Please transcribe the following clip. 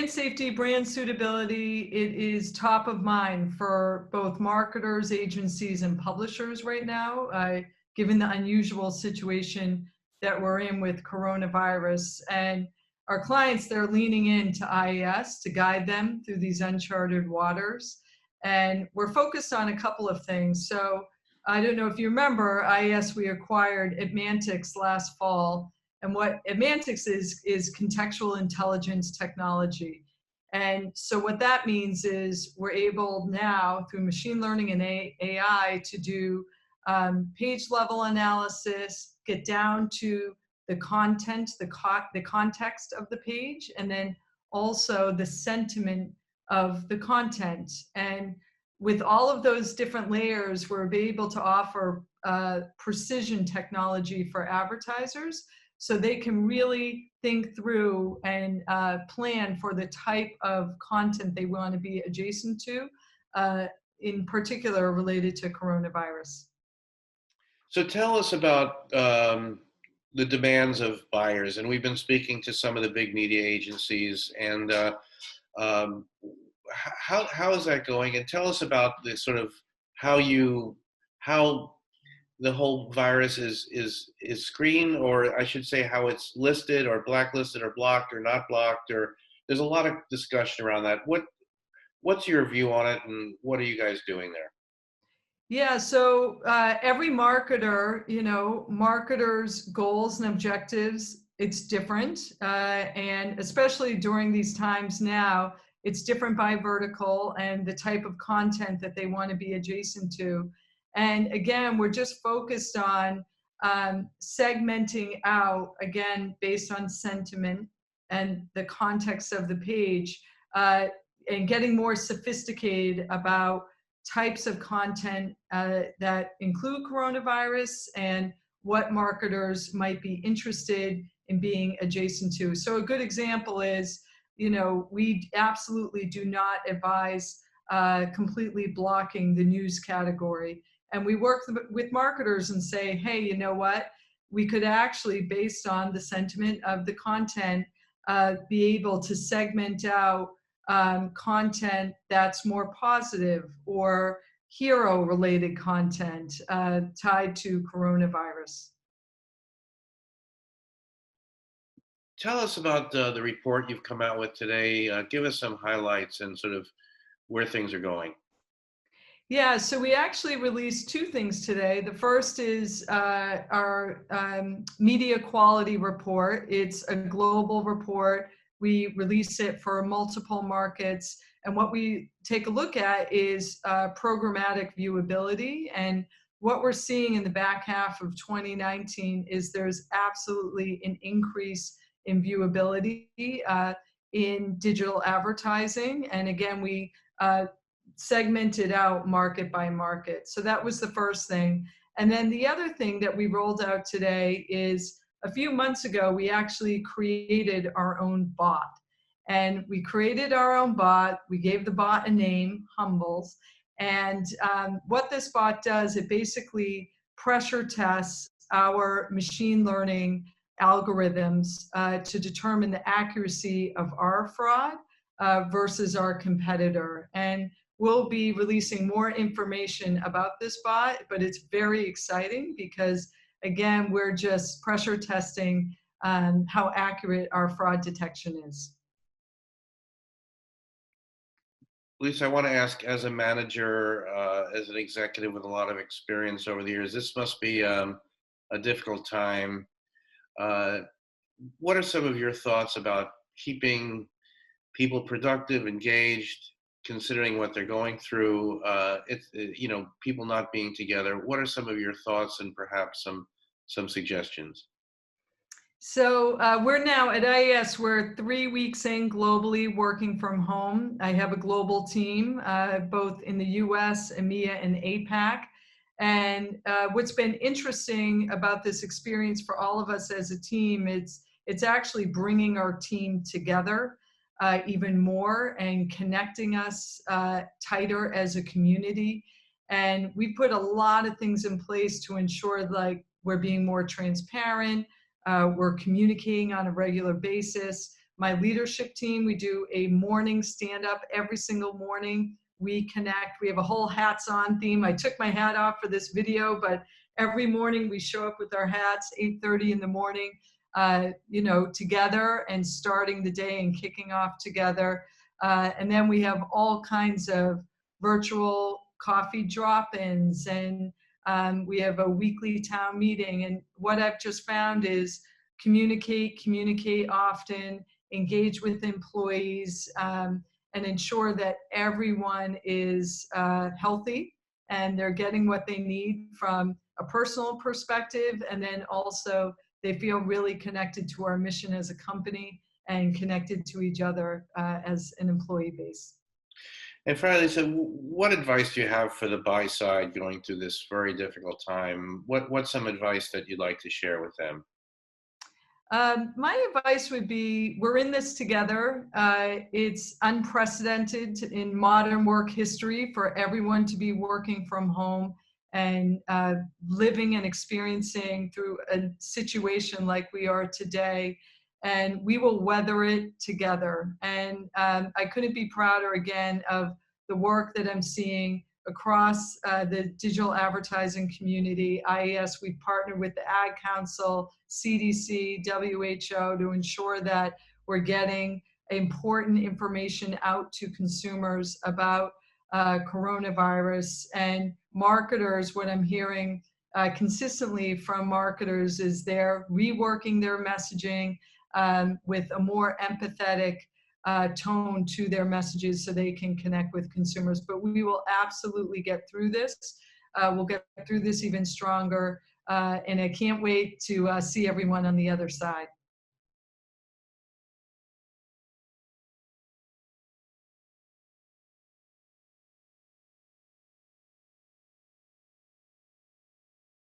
brand safety, brand suitability, it is top of mind for both marketers, agencies, and publishers right now, given the unusual situation that we're in with coronavirus. And our clients, they're leaning into IAS to guide them through these uncharted waters. And we're focused on a couple of things. So I don't know if you remember, IAS, we acquired Admantix last fall. And what Admantix is contextual intelligence technology. And so what that means is we're able now, through machine learning and AI, to do page level analysis, get down to the content, the context of the page, and then also the sentiment of the content. And with all of those different layers, we're able to offer precision technology for advertisers, so they can really think through and plan for the type of content they want to be adjacent to, in particular related to coronavirus. So tell us about the demands of buyers. And we've been speaking to some of the big media agencies, and how is that going? And tell us about the sort of how the whole virus is screened, or I should say how it's listed or blacklisted or blocked or not blocked, or there's a lot of discussion around that. What's your view on it, and what are you guys doing there? Yeah, so every marketer, marketers' goals and objectives, it's different. And especially during these times now, it's different by vertical and the type of content that they want to be adjacent to. And again, we're just focused on segmenting out, again, based on sentiment and the context of the page, and getting more sophisticated about types of content that include coronavirus and what marketers might be interested in being adjacent to. So a good example is, we absolutely do not advise completely blocking the news category. And we work with marketers and say, hey, you know what? We could actually, based on the sentiment of the content, be able to segment out content that's more positive or hero-related content tied to coronavirus. Tell us about the report you've come out with today. Give us some highlights and sort of where things are going. Yeah, so we actually released two things today. The first is our media quality report. It's a global report. We release it for multiple markets. And what we take a look at is programmatic viewability. And what we're seeing in the back half of 2019 is there's absolutely an increase in viewability in digital advertising. And again, we segmented out market by market. So that was the first thing. And then the other thing that we rolled out today is a few months ago, we actually created our own bot. And we created our own bot. We gave the bot a name, Humbles. And what this bot does, it basically pressure tests our machine learning algorithms to determine the accuracy of our fraud versus our competitor. And we'll be releasing more information about this bot, but it's very exciting because, again, we're just pressure testing how accurate our fraud detection is. Lisa, I want to ask, as a manager, as an executive with a lot of experience over the years, this must be a difficult time. What are some of your thoughts about keeping people productive, engaged, considering what they're going through, people not being together? What are some of your thoughts and perhaps some suggestions? So we're now at IAS, we're 3 weeks in globally working from home. I have a global team, both in the US, EMEA, and APAC. And what's been interesting about this experience for all of us as a team, it's actually bringing our team together even more and connecting us tighter as a community. And we put a lot of things in place to ensure we're being more transparent, we're communicating on a regular basis. my leadership team. We do a morning stand-up every single morning. We connect. We have a whole hats on theme. I took my hat off for this video, but every morning we show up with our hats, 8:30 in the morning, you know, together and starting the day and kicking off together. And then we have all kinds of virtual coffee drop-ins, and we have a weekly town meeting. And what I've just found is communicate often, engage with employees, and ensure that everyone is healthy and they're getting what they need from a personal perspective, and then also they feel really connected to our mission as a company and connected to each other as an employee base. And finally, so what advice do you have for the buy side going through this very difficult time? What's some advice that you'd like to share with them? My advice would be, we're in this together. It's unprecedented in modern work history for everyone to be working from home and living and experiencing through a situation like we are today. And we will weather it together. And I couldn't be prouder again of the work that I'm seeing across the digital advertising community. IAS, we've partnered with the Ad Council, CDC, WHO to ensure that we're getting important information out to consumers about coronavirus. And marketers, what I'm hearing consistently from marketers is they're reworking their messaging with a more empathetic tone to their messages so they can connect with consumers. But we will absolutely get through this. We'll get through this even stronger. And I can't wait to see everyone on the other side.